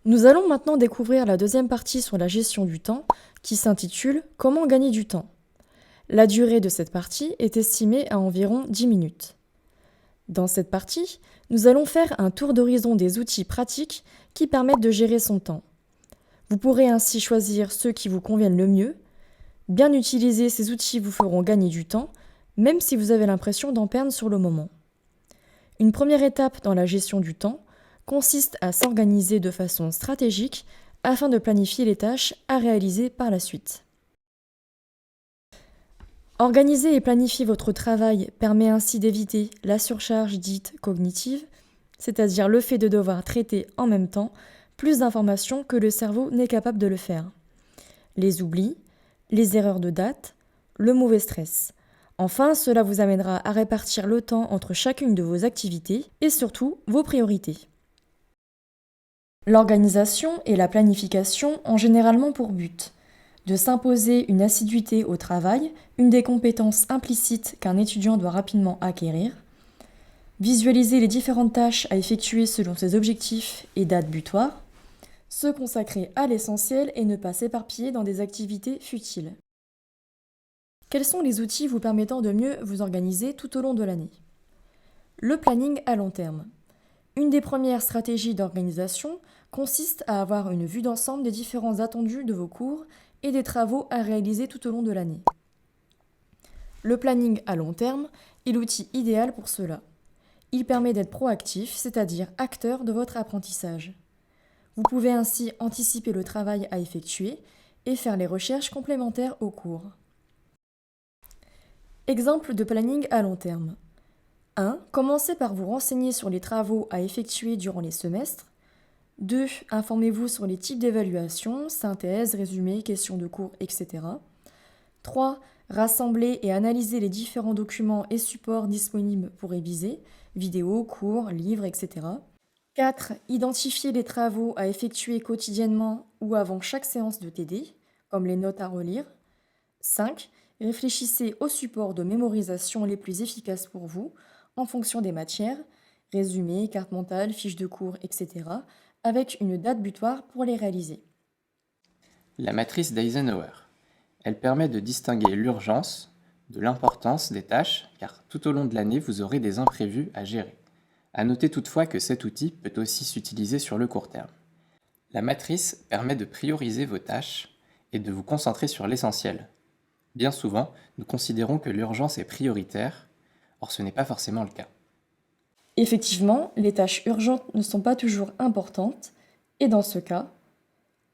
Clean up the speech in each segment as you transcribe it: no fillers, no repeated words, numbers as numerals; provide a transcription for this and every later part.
Nous allons maintenant découvrir la deuxième partie sur la gestion du temps qui s'intitule Comment gagner du temps. La durée de cette partie est estimée à environ 10 minutes. Dans cette partie, nous allons faire un tour d'horizon des outils pratiques qui permettent de gérer son temps. Vous pourrez ainsi choisir ceux qui vous conviennent le mieux. Bien utiliser ces outils vous feront gagner du temps, même si vous avez l'impression d'en perdre sur le moment. Une première étape dans la gestion du temps consiste à s'organiser de façon stratégique afin de planifier les tâches à réaliser par la suite. Organiser et planifier votre travail permet ainsi d'éviter la surcharge dite cognitive, c'est-à-dire le fait de devoir traiter en même temps plus d'informations que le cerveau n'est capable de le faire. Les oublis, les erreurs de date, le mauvais stress. Enfin, cela vous amènera à répartir le temps entre chacune de vos activités et surtout vos priorités. L'organisation et la planification ont généralement pour but de s'imposer une assiduité au travail, une des compétences implicites qu'un étudiant doit rapidement acquérir, visualiser les différentes tâches à effectuer selon ses objectifs et dates butoirs, se consacrer à l'essentiel et ne pas s'éparpiller dans des activités futiles. Quels sont les outils vous permettant de mieux vous organiser tout au long de l'année ? Le planning à long terme. Une des premières stratégies d'organisation consiste à avoir une vue d'ensemble des différents attendus de vos cours et des travaux à réaliser tout au long de l'année. Le planning à long terme est l'outil idéal pour cela. Il permet d'être proactif, c'est-à-dire acteur de votre apprentissage. Vous pouvez ainsi anticiper le travail à effectuer et faire les recherches complémentaires au cours. Exemple de planning à long terme. 1. Commencez par vous renseigner sur les travaux à effectuer durant les semestres. 2. Informez-vous sur les types d'évaluation, synthèse, résumé, questions de cours, etc. 3. Rassemblez et analysez les différents documents et supports disponibles pour réviser, vidéos, cours, livres, etc. 4. Identifiez les travaux à effectuer quotidiennement ou avant chaque séance de TD, comme les notes à relire. 5. Réfléchissez aux supports de mémorisation les plus efficaces pour vous, en fonction des matières, résumés, cartes mentales, fiches de cours, etc., avec une date butoir pour les réaliser. La matrice d'Eisenhower. Elle permet de distinguer l'urgence de l'importance des tâches, car tout au long de l'année, vous aurez des imprévus à gérer. À noter toutefois que cet outil peut aussi s'utiliser sur le court terme. La matrice permet de prioriser vos tâches et de vous concentrer sur l'essentiel. Bien souvent, nous considérons que l'urgence est prioritaire, or ce n'est pas forcément le cas. Effectivement, les tâches urgentes ne sont pas toujours importantes, et dans ce cas,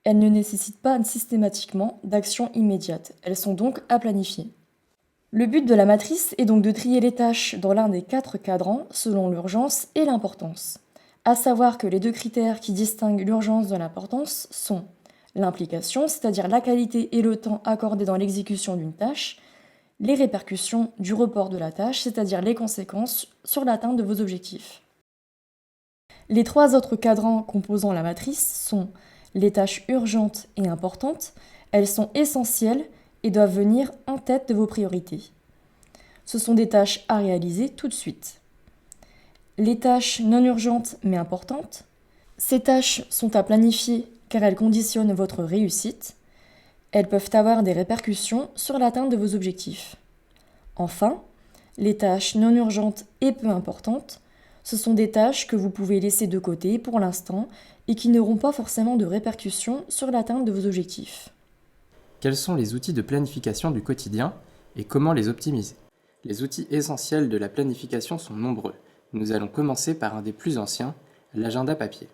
elles ne nécessitent pas systématiquement d'action immédiate. Elles sont donc à planifier. Le but de la matrice est donc de trier les tâches dans l'un des 4 cadrans selon l'urgence et l'importance. À savoir que les 2 critères qui distinguent l'urgence de l'importance sont l'implication, c'est-à-dire la qualité et le temps accordés dans l'exécution d'une tâche, les répercussions du report de la tâche, c'est-à-dire les conséquences sur l'atteinte de vos objectifs. Les 3 autres cadrans composant la matrice sont les tâches urgentes et importantes. Elles sont essentielles et doivent venir en tête de vos priorités. Ce sont des tâches à réaliser tout de suite. Les tâches non urgentes mais importantes. Ces tâches sont à planifier car elles conditionnent votre réussite. Elles peuvent avoir des répercussions sur l'atteinte de vos objectifs. Enfin, les tâches non urgentes et peu importantes, ce sont des tâches que vous pouvez laisser de côté pour l'instant et qui n'auront pas forcément de répercussions sur l'atteinte de vos objectifs. Quels sont les outils de planification du quotidien et comment les optimiser ? Les outils essentiels de la planification sont nombreux. Nous allons commencer par un des plus anciens, l'agenda papier.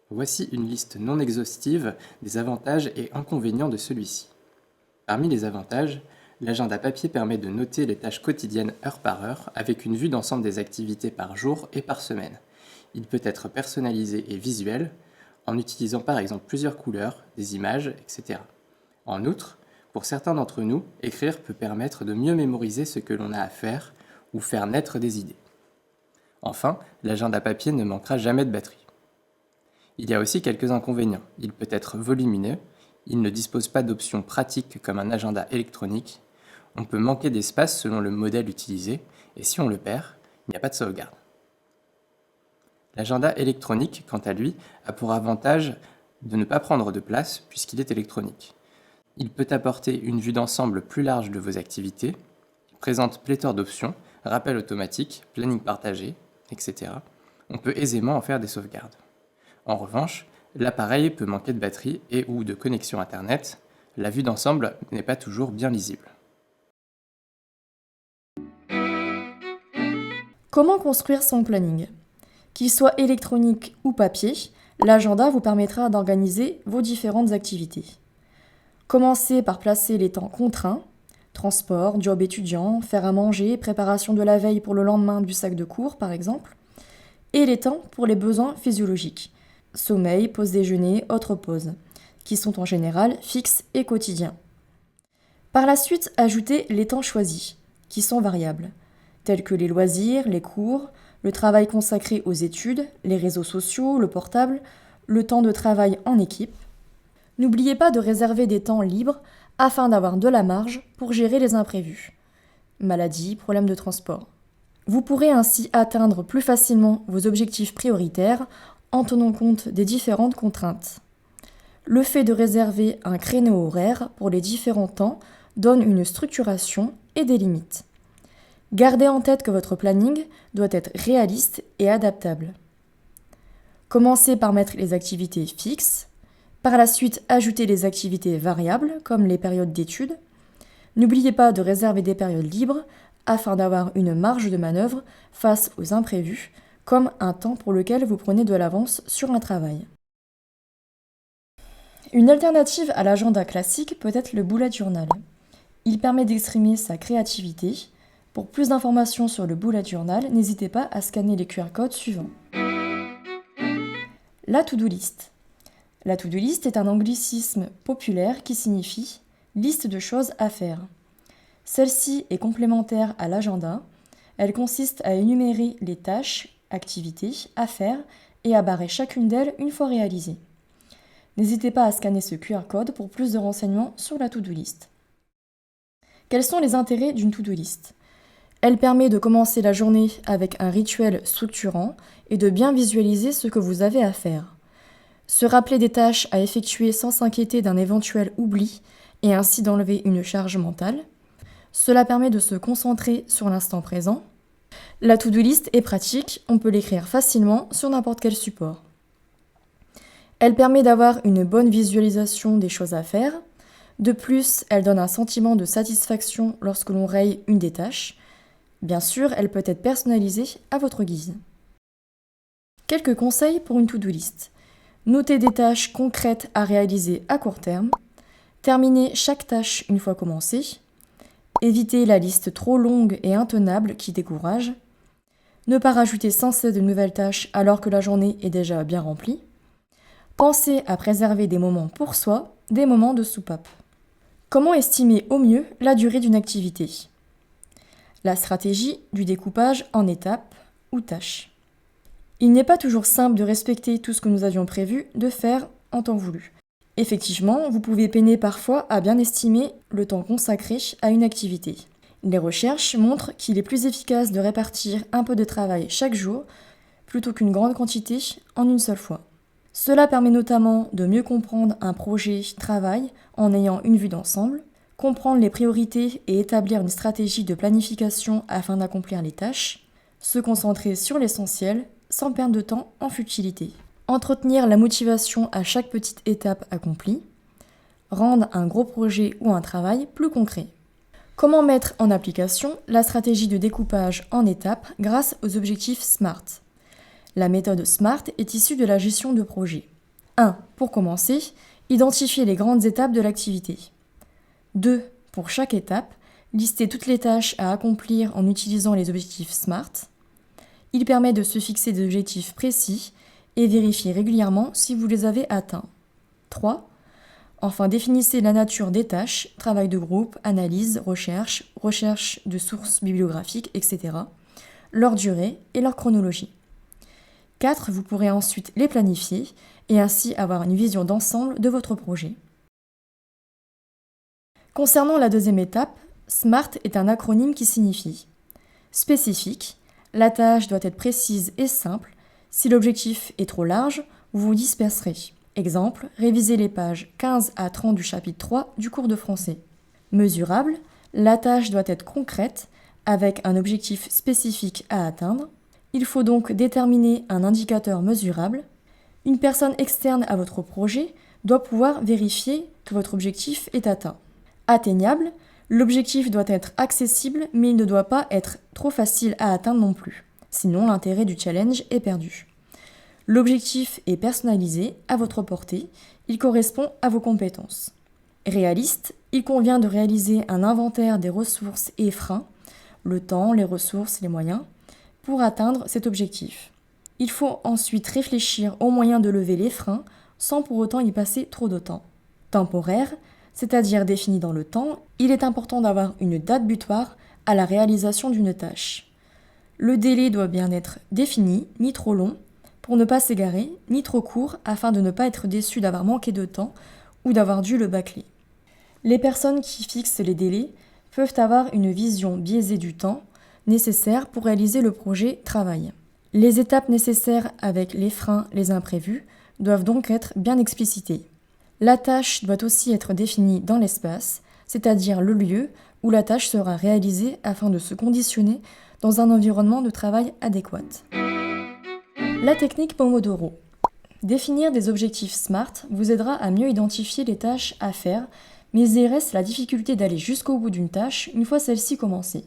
Voici une liste non exhaustive des avantages et inconvénients de celui-ci. Parmi les avantages, l'agenda papier permet de noter les tâches quotidiennes heure par heure avec une vue d'ensemble des activités par jour et par semaine. Il peut être personnalisé et visuel en utilisant par exemple plusieurs couleurs, des images, etc. En outre, pour certains d'entre nous, écrire peut permettre de mieux mémoriser ce que l'on a à faire ou faire naître des idées. Enfin, l'agenda papier ne manquera jamais de batterie. Il y a aussi quelques inconvénients. Il peut être volumineux, il ne dispose pas d'options pratiques comme un agenda électronique, on peut manquer d'espace selon le modèle utilisé, et si on le perd, il n'y a pas de sauvegarde. L'agenda électronique, quant à lui, a pour avantage de ne pas prendre de place puisqu'il est électronique. Il peut apporter une vue d'ensemble plus large de vos activités, il présente pléthore d'options, rappel automatique, planning partagé, etc. On peut aisément en faire des sauvegardes. En revanche, l'appareil peut manquer de batterie et ou de connexion Internet, la vue d'ensemble n'est pas toujours bien lisible. Comment construire son planning? Qu'il soit électronique ou papier, l'agenda vous permettra d'organiser vos différentes activités. Commencez par placer les temps contraints, transport, job étudiant, faire à manger, préparation de la veille pour le lendemain du sac de cours par exemple, et les temps pour les besoins physiologiques, sommeil, pause déjeuner, autres pauses, qui sont en général fixes et quotidiens. Par la suite, ajoutez les temps choisis, qui sont variables, tels que les loisirs, les cours, le travail consacré aux études, les réseaux sociaux, le portable, le temps de travail en équipe. N'oubliez pas de réserver des temps libres afin d'avoir de la marge pour gérer les imprévus. Maladies, problèmes de transport. Vous pourrez ainsi atteindre plus facilement vos objectifs prioritaires en tenant compte des différentes contraintes. Le fait de réserver un créneau horaire pour les différents temps donne une structuration et des limites. Gardez en tête que votre planning doit être réaliste et adaptable. Commencez par mettre les activités fixes, par la suite ajoutez les activités variables comme les périodes d'études. N'oubliez pas de réserver des périodes libres afin d'avoir une marge de manœuvre face aux imprévus, comme un temps pour lequel vous prenez de l'avance sur un travail. Une alternative à l'agenda classique peut être le bullet journal. Il permet d'exprimer sa créativité. Pour plus d'informations sur le bullet journal, n'hésitez pas à scanner les QR codes suivants. La to-do list. La to-do list est un anglicisme populaire qui signifie liste de choses à faire. Celle-ci est complémentaire à l'agenda. Elle consiste à énumérer les tâches, activités à faire et à barrer chacune d'elles une fois réalisées. N'hésitez pas à scanner ce QR code pour plus de renseignements sur la to-do list. Quels sont les intérêts d'une to-do list ? Elle permet de commencer la journée avec un rituel structurant et de bien visualiser ce que vous avez à faire. Se rappeler des tâches à effectuer sans s'inquiéter d'un éventuel oubli et ainsi d'enlever une charge mentale. Cela permet de se concentrer sur l'instant présent. La to-do list est pratique, on peut l'écrire facilement sur n'importe quel support. Elle permet d'avoir une bonne visualisation des choses à faire. De plus, elle donne un sentiment de satisfaction lorsque l'on raye une des tâches. Bien sûr, elle peut être personnalisée à votre guise. Quelques conseils pour une to-do list. Notez des tâches concrètes à réaliser à court terme. Terminez chaque tâche une fois commencée. Évitez la liste trop longue et intenable qui décourage. Ne pas rajouter sans cesse de nouvelles tâches alors que la journée est déjà bien remplie. Pensez à préserver des moments pour soi, des moments de soupape. Comment estimer au mieux la durée d'une activité ? La stratégie du découpage en étapes ou tâches. Il n'est pas toujours simple de respecter tout ce que nous avions prévu de faire en temps voulu. Effectivement, vous pouvez peiner parfois à bien estimer le temps consacré à une activité. Les recherches montrent qu'il est plus efficace de répartir un peu de travail chaque jour plutôt qu'une grande quantité en une seule fois. Cela permet notamment de mieux comprendre un projet travail en ayant une vue d'ensemble, comprendre les priorités et établir une stratégie de planification afin d'accomplir les tâches, se concentrer sur l'essentiel sans perdre de temps en futilité. Entretenir la motivation à chaque petite étape accomplie, rendre un gros projet ou un travail plus concret. Comment mettre en application la stratégie de découpage en étapes grâce aux objectifs SMART ? La méthode SMART est issue de la gestion de projet. 1. Pour commencer, identifier les grandes étapes de l'activité. 2. Pour chaque étape, lister toutes les tâches à accomplir en utilisant les objectifs SMART. Il permet de se fixer des objectifs précis et vérifier régulièrement si vous les avez atteints. 3. Enfin, définissez la nature des tâches, travail de groupe, analyse, recherche de sources bibliographiques, etc., leur durée et leur chronologie. 4. Vous pourrez ensuite les planifier et ainsi avoir une vision d'ensemble de votre projet. Concernant la deuxième étape, SMART est un acronyme qui signifie spécifique, la tâche doit être précise et simple. Si l'objectif est trop large, vous vous disperserez. Exemple, réviser les pages 15 à 30 du chapitre 3 du cours de français. Mesurable, la tâche doit être concrète, avec un objectif spécifique à atteindre. Il faut donc déterminer un indicateur mesurable. Une personne externe à votre projet doit pouvoir vérifier que votre objectif est atteint. Atteignable, l'objectif doit être accessible, mais il ne doit pas être trop facile à atteindre non plus. Sinon, l'intérêt du challenge est perdu. L'objectif est personnalisé, à votre portée, il correspond à vos compétences. Réaliste, il convient de réaliser un inventaire des ressources et freins, le temps, les ressources, les moyens, pour atteindre cet objectif. Il faut ensuite réfléchir aux moyens de lever les freins sans pour autant y passer trop de temps. Temporaire, c'est-à-dire défini dans le temps, il est important d'avoir une date butoir à la réalisation d'une tâche. Le délai doit bien être défini, ni trop long, pour ne pas s'égarer, ni trop court, afin de ne pas être déçu d'avoir manqué de temps ou d'avoir dû le bâcler. Les personnes qui fixent les délais peuvent avoir une vision biaisée du temps nécessaire pour réaliser le projet travail. Les étapes nécessaires avec les freins, les imprévus, doivent donc être bien explicitées. La tâche doit aussi être définie dans l'espace, c'est-à-dire le lieu où la tâche sera réalisée afin de se conditionner dans un environnement de travail adéquat. La technique Pomodoro. Définir des objectifs SMART vous aidera à mieux identifier les tâches à faire, mais il reste la difficulté d'aller jusqu'au bout d'une tâche une fois celle-ci commencée.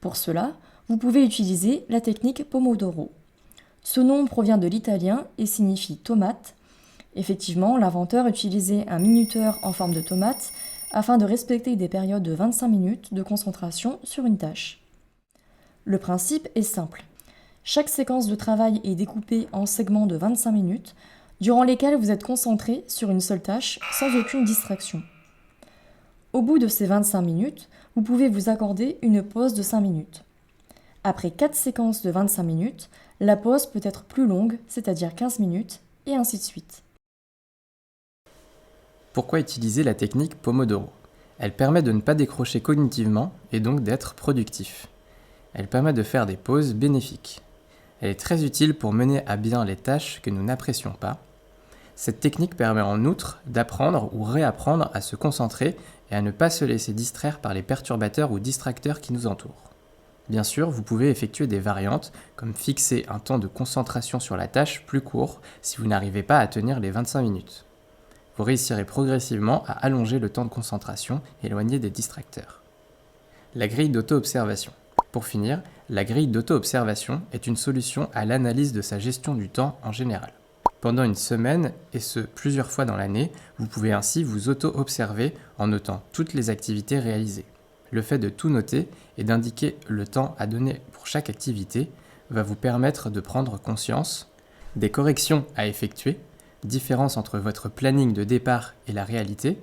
Pour cela, vous pouvez utiliser la technique Pomodoro. Ce nom provient de l'italien et signifie tomate. Effectivement, l'inventeur utilisait un minuteur en forme de tomate afin de respecter des périodes de 25 minutes de concentration sur une tâche. Le principe est simple. Chaque séquence de travail est découpée en segments de 25 minutes, durant lesquels vous êtes concentré sur une seule tâche sans aucune distraction. Au bout de ces 25 minutes, vous pouvez vous accorder une pause de 5 minutes. Après 4 séquences de 25 minutes, la pause peut être plus longue, c'est-à-dire 15 minutes, et ainsi de suite. Pourquoi utiliser la technique Pomodoro ? Elle permet de ne pas décrocher cognitivement et donc d'être productif. Elle permet de faire des pauses bénéfiques. Elle est très utile pour mener à bien les tâches que nous n'apprécions pas. Cette technique permet en outre d'apprendre ou réapprendre à se concentrer et à ne pas se laisser distraire par les perturbateurs ou distracteurs qui nous entourent. Bien sûr, vous pouvez effectuer des variantes, comme fixer un temps de concentration sur la tâche plus court si vous n'arrivez pas à tenir les 25 minutes. Vous réussirez progressivement à allonger le temps de concentration éloigné des distracteurs. La grille d'auto-observation. Pour finir, la grille d'auto-observation est une solution à l'analyse de sa gestion du temps en général. Pendant une semaine, et ce plusieurs fois dans l'année, vous pouvez ainsi vous auto-observer en notant toutes les activités réalisées. Le fait de tout noter et d'indiquer le temps à donner pour chaque activité va vous permettre de prendre conscience des corrections à effectuer, différence entre votre planning de départ et la réalité,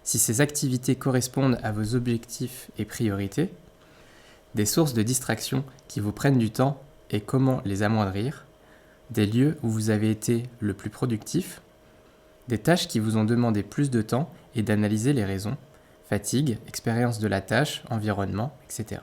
si ces activités correspondent à vos objectifs et priorités, des sources de distraction qui vous prennent du temps et comment les amoindrir, des lieux où vous avez été le plus productif, des tâches qui vous ont demandé plus de temps et d'analyser les raisons, fatigue, expérience de la tâche, environnement, etc.